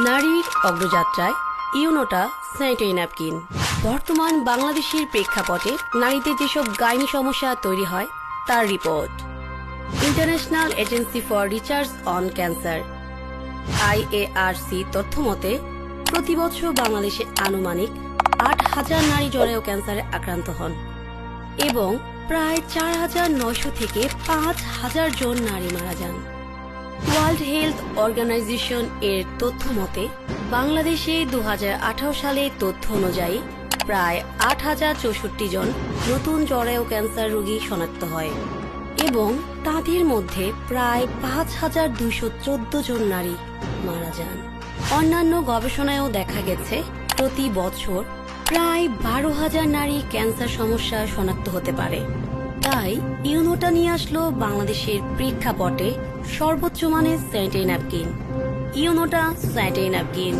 নারীর অগ্রযাত্রায় ইউনোটা sanitary napkin. বর্তমান বাংলাদেশের প্রেক্ষাপটে নারীদের যেসব গাইনি সমস্যা তৈরি হয় তার report. International agency for research on cancer IARC তথ্য মতে প্রতি বছর বাংলাদেশে আনুমানিক 8,000 নারী জরায়ু ক্যান্সারে আক্রান্ত হন এবং প্রায় 4,900 থেকে 5,000 জন নারী মারা যান। ওয়ার্ল্ড হেলথ অর্গানাইজেশন এর তথ্য মতে বাংলাদেশে 2018 সালের তথ্য অনুযায়ী প্রায় 8,064 জন নতুন জরায়ু ক্যান্সার রোগী শনাক্ত হয় এবং তাদের মধ্যে প্রায় 5,214 জন নারী মারা যান। অন্যান্য গবেষণায়ও দেখা গেছে প্রতি বছর প্রায় 12,000 নারী ক্যান্সার সমস্যা শনাক্ত হতে পারে। তাই ইউনোটা নিয়ে আসলো বাংলাদেশের প্রেক্ষাপটে সর্বোচ্চ মানের sanitary napkin. Unota sanitary napkin.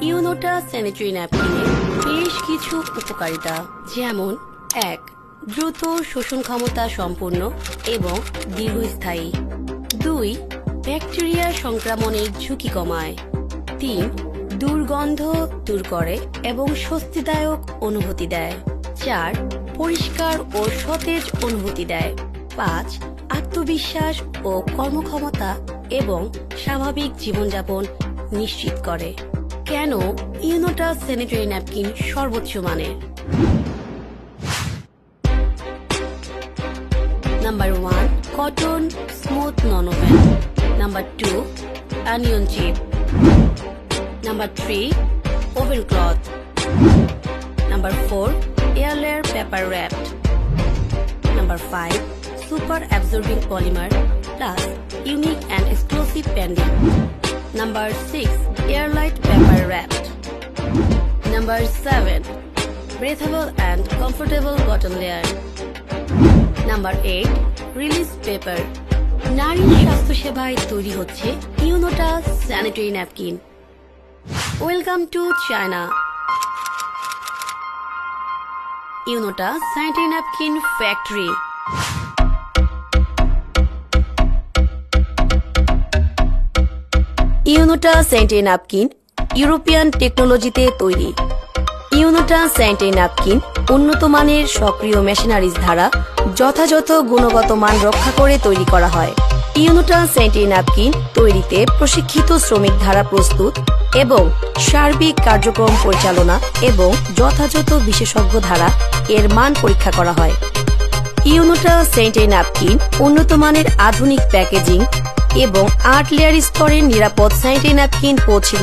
Unota sanitary ন্যাপকিনের বেশ কিছু উপকারিতা, যেমন 1. দ্রুত শোষণ ক্ষমতা সম্পন্ন এবং দীর্ঘস্থায়ী। 2. ব্যাকটেরিয়া সংক্রমণের ঝুঁকি কমায়। 3. দুর্গন্ধ দূর করে এবং স্বস্তিদায়ক অনুভূতি দেয়। 4. পরিষ্কার ও সতেজ অনুভূতি দেয়। 5. আত্মবিশ্বাস ও কর্মক্ষমতা এবং স্বাভাবিক জীবনযাপন নিশ্চিত করে। কেন ইউনোটা স্যানিটারি ন্যাপকিন সর্বোচ্চ মানের? Number 1, cotton smooth nonwoven. Number 2, onion chip. Number 3, woven cloth. Number 4, air layer paper wrapped. Number 5, super absorbing polymer plus unique and exclusive padding. Number 6, air light paper wrapped. Number 7, breathable and comfortable bottom layer. Number 8, release paper. নারী স্বাস্থ্যসেবায় তৈরি হচ্ছে Unota sanitary napkin. Welcome to China. Unota sanitary napkin factory. Unota sanitary napkin European টেকনোলজিতে তৈরি। ইউনোটা sanitary napkin উন্নত মানের সক্রিয় machineries দ্বারা যথাযথ গুণগত মান রক্ষা করে তৈরি করা হয়। ইউনোটা স্যানিটারি ন্যাপকিন তৈরিতে প্রশিক্ষিত শ্রমিক দ্বারা প্রস্তুত এবং সার্বিক কার্যক্রম পরিচালনা এবং যথাযথ বিশেষজ্ঞ দ্বারা এর মান পরীক্ষা করা হয়। ইউনোটা স্যানিটারি ন্যাপকিন উন্নত মানের আধুনিক প্যাকেজিং এবং 8 লেয়ার স্তরের নিরাপদ স্যানিটারি ন্যাপকিন পৌঁছে